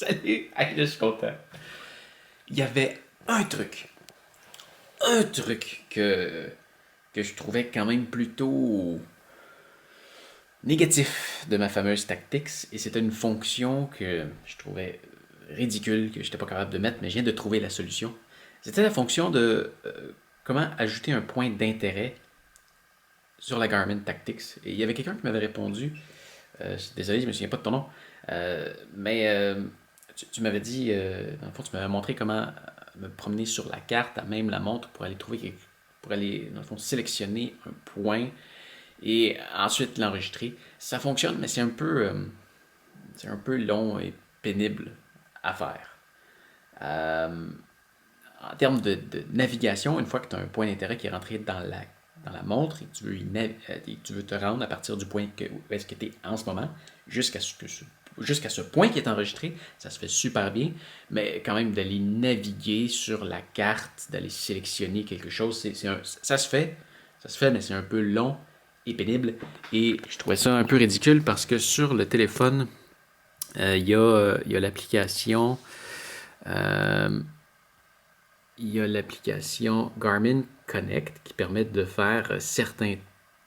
Salut! Hey, là, je suis content. Il y avait un truc que je trouvais quand même plutôt négatif de ma fameuse Tactics, et c'était une fonction que je trouvais ridicule, que je n'étais pas capable de mettre, mais je viens de trouver la solution. C'était la fonction de comment ajouter un point d'intérêt sur la Garmin Tactics. Et il y avait quelqu'un qui m'avait répondu, désolé, je me souviens pas de ton nom, mais tu m'avais dit, dans le fond, tu m'avais montré comment me promener sur la carte, à même la montre, pour aller trouver, pour aller, dans le fond, sélectionner un point et ensuite l'enregistrer. Ça fonctionne, mais c'est un peu long et pénible à faire. Euh, En termes de navigation, une fois que tu as un point d'intérêt qui est rentré dans la montre et que tu veux te rendre à partir du point où est-ce que tu es en ce moment jusqu'à ce point qui est enregistré, ça se fait super bien, mais quand même d'aller naviguer sur la carte, d'aller sélectionner quelque chose, ça se fait, mais c'est un peu long et pénible. Et je trouvais ça un peu ridicule parce que sur le téléphone, il y a l'application euh, Garmin Connect qui permet de faire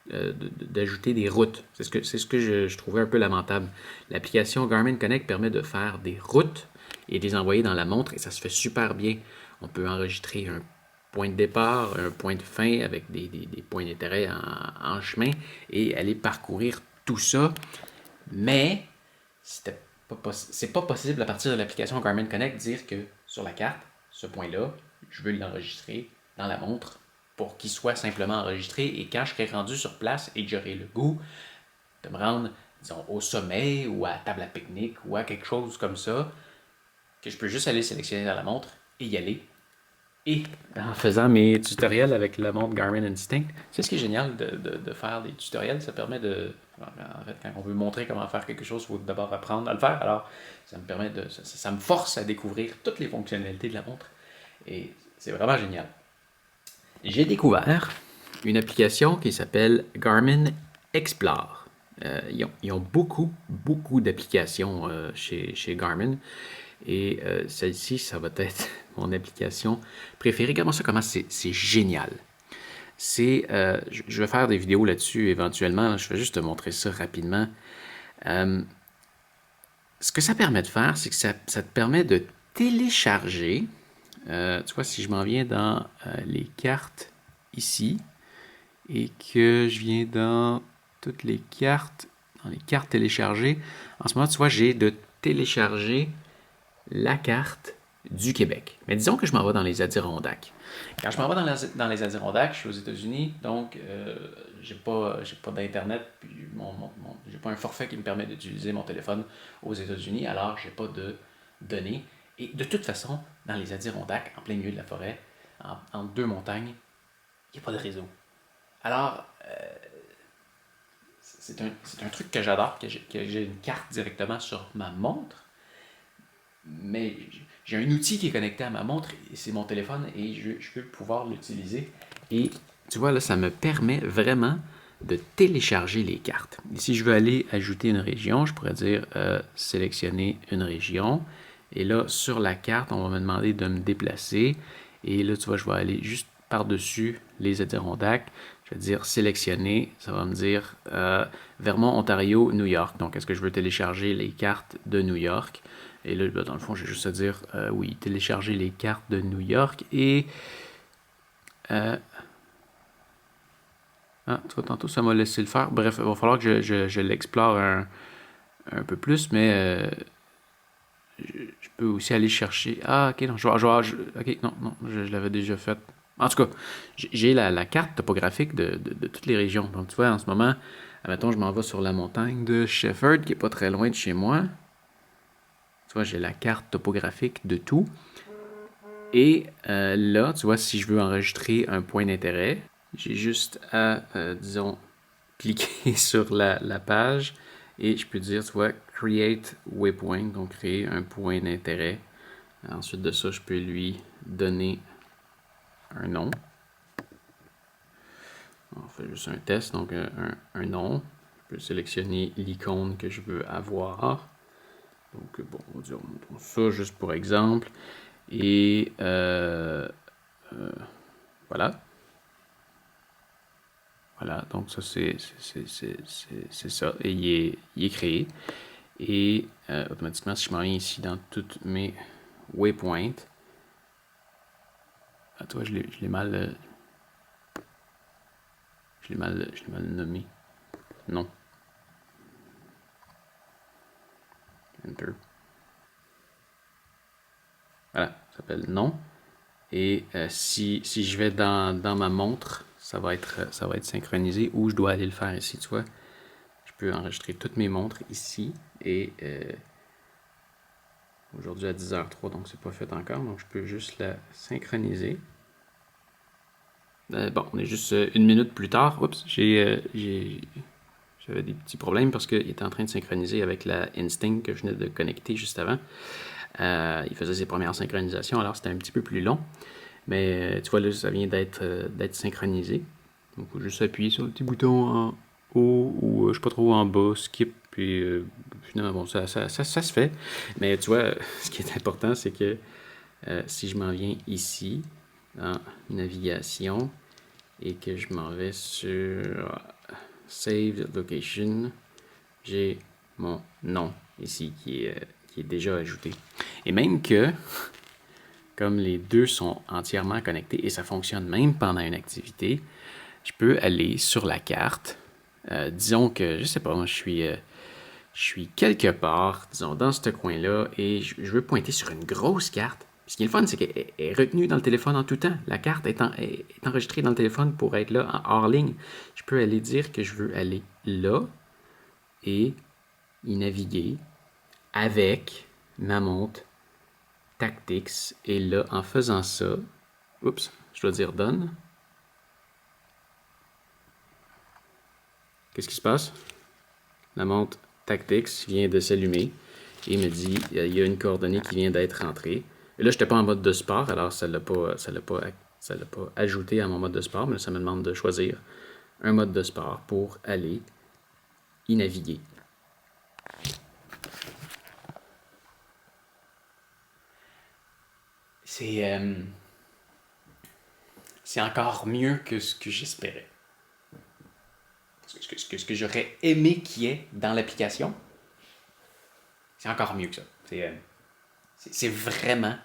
d'ajouter des routes. C'est ce que je trouvais un peu lamentable. L'application Garmin Connect permet de faire des routes et de les envoyer dans la montre et ça se fait super bien. On peut enregistrer un point de départ, un point de fin avec des points d'intérêt en chemin et aller parcourir tout ça. Mais c'est pas possible à partir de l'application Garmin Connect de dire que sur la carte, ce point-là, je veux l'enregistrer dans la montre pour qu'il soit simplement enregistré et quand je serai rendu sur place et que j'aurai le goût de me rendre, disons, au sommet ou à la table à pique-nique ou à quelque chose comme ça, que je peux juste aller sélectionner dans la montre et y aller. Et en faisant mes tutoriels avec la montre Garmin Instinct, c'est ce qui est génial de faire des tutoriels, ça permet de... En fait, quand on veut montrer comment faire quelque chose, il faut d'abord apprendre à le faire. Alors, ça me permet ça me force à découvrir toutes les fonctionnalités de la montre. Et c'est vraiment génial. J'ai découvert une application qui s'appelle Garmin Explore. Ils ont beaucoup d'applications chez Garmin. Et celle-ci, ça va être mon application préférée. Regarde-moi ça, comment c'est génial. Je vais faire des vidéos là-dessus éventuellement. Je vais juste te montrer ça rapidement. Euh, Ce que ça permet de faire, c'est que ça te permet de télécharger. Tu vois, si je m'en viens dans les cartes ici et que je viens dans toutes les cartes, dans les cartes téléchargées, en ce moment, tu vois, j'ai de télécharger la carte du Québec. Mais disons que je m'en vais dans les Adirondacks. Quand je m'en vais dans les Adirondacks, je suis aux États-Unis, donc j'ai pas d'Internet, puis j'ai pas un forfait qui me permet d'utiliser mon téléphone aux États-Unis, alors j'ai pas de données. Et de toute façon, dans les Adirondacks, en plein milieu de la forêt, entre deux montagnes, il n'y a pas de réseau. Alors, c'est un truc que j'adore, que j'ai une carte directement sur ma montre, mais j'ai un outil qui est connecté à ma montre et c'est mon téléphone et je peux pouvoir l'utiliser. Et tu vois, là, ça me permet vraiment de télécharger les cartes. Et si je veux aller ajouter une région, je pourrais dire sélectionner une région. Et là, sur la carte, on va me demander de me déplacer. Et là, tu vois, je vais aller juste par-dessus les Adirondacks. Je vais dire sélectionner. Ça va me dire Vermont, Ontario, New York. Donc, est-ce que je veux télécharger les cartes de New York? Et là, dans le fond, j'ai juste à dire oui, télécharger les cartes de New York. Et tu vois, tantôt, ça m'a laissé le faire. Bref, il va falloir que je l'explore un peu plus, mais je peux aussi aller chercher. Ah, ok, non, ok, non, je l'avais déjà fait. En tout cas, j'ai la carte topographique de toutes les régions. Donc, tu vois, en ce moment, admettons, je m'en vais sur la montagne de Shefford, qui est pas très loin de chez moi. Tu vois, j'ai la carte topographique de tout. Et là, tu vois, si je veux enregistrer un point d'intérêt, j'ai juste à, disons, cliquer sur la page et je peux dire, tu vois, Create Waypoint, donc créer un point d'intérêt. Ensuite de ça, je peux lui donner un nom. On fait juste un test, donc un nom. Je peux sélectionner l'icône que je veux avoir. Donc, bon, on va dire ça juste pour exemple. Et voilà. Voilà, donc ça, c'est ça. Et il est créé. Et automatiquement, si je m'en viens ici dans toutes mes waypoints, ah, toi, je l'ai mal nommé. Non. Enter. Voilà, ça s'appelle non. Et si je vais dans ma montre, ça va être synchronisé, ou je dois aller le faire ici, tu vois. Je peux enregistrer toutes mes montres ici. Et aujourd'hui à 10h03, donc c'est pas fait encore, donc je peux juste la synchroniser. Bon, on est juste une minute plus tard. Oups, j'avais des petits problèmes parce qu'il était en train de synchroniser avec la Instinct que je venais de connecter juste avant. Il faisait ses premières synchronisations, alors c'était un petit peu plus long. Mais tu vois, là, ça vient d'être synchronisé. Donc, il faut juste appuyer sur le petit bouton en haut ou je sais pas trop en bas, skip, puis finalement, bon, ça se fait. Mais tu vois, ce qui est important, c'est que si je m'en viens ici, dans navigation, et que je m'en vais sur Save Location, j'ai mon nom ici qui est déjà ajouté. Et même que, comme les deux sont entièrement connectés et ça fonctionne même pendant une activité, je peux aller sur la carte. Disons que, je sais pas, moi, je suis quelque part, disons, dans ce coin-là, et je veux pointer sur une grosse carte. Ce qui est le fun, c'est qu'elle est retenue dans le téléphone en tout temps. La carte est enregistrée dans le téléphone pour être là, hors ligne. Je peux aller dire que je veux aller là et y naviguer avec ma montre Tactics. Et là, en faisant ça, oups, je dois dire done. Qu'est-ce qui se passe? La montre Tactics vient de s'allumer et me dit il y a une coordonnée qui vient d'être rentrée. Et là, je n'étais pas en mode de sport, alors ça ne l'a pas ajouté à mon mode de sport, mais ça me demande de choisir un mode de sport pour aller y naviguer. C'est encore mieux que ce que j'espérais. Ce que j'aurais aimé qu'il y ait dans l'application, c'est encore mieux que ça. C'est vraiment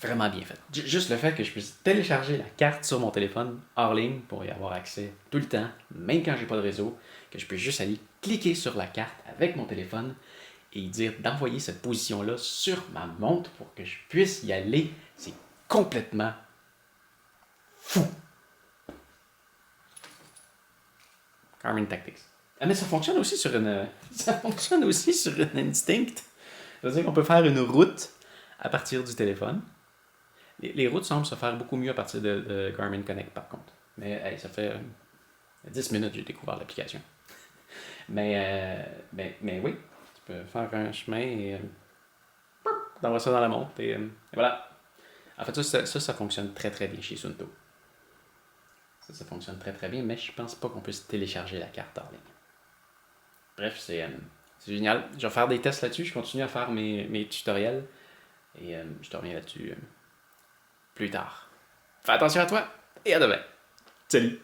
bien fait. Juste le fait que je puisse télécharger la carte sur mon téléphone hors ligne pour y avoir accès tout le temps, même quand j'ai pas de réseau, que je peux juste aller cliquer sur la carte avec mon téléphone et dire d'envoyer cette position-là sur ma montre pour que je puisse y aller, c'est complètement fou. Garmin Tactics. Ah, mais ça fonctionne aussi sur une Instinct. Ça veut dire qu'on peut faire une route à partir du téléphone. Les routes semblent se faire beaucoup mieux à partir de Garmin Connect, par contre. Mais hey, ça fait 10 minutes que j'ai découvert l'application. Mais oui, tu peux faire un chemin et t'envoies ça dans la montre. Et voilà. En fait, ça fonctionne très très bien chez Suunto. Ça fonctionne très très bien, mais je pense pas qu'on puisse télécharger la carte en ligne. Bref, c'est génial. Je vais faire des tests là-dessus. Je continue à faire mes tutoriels. Et je te reviens là-dessus plus tard. Fais attention à toi et à demain. Salut!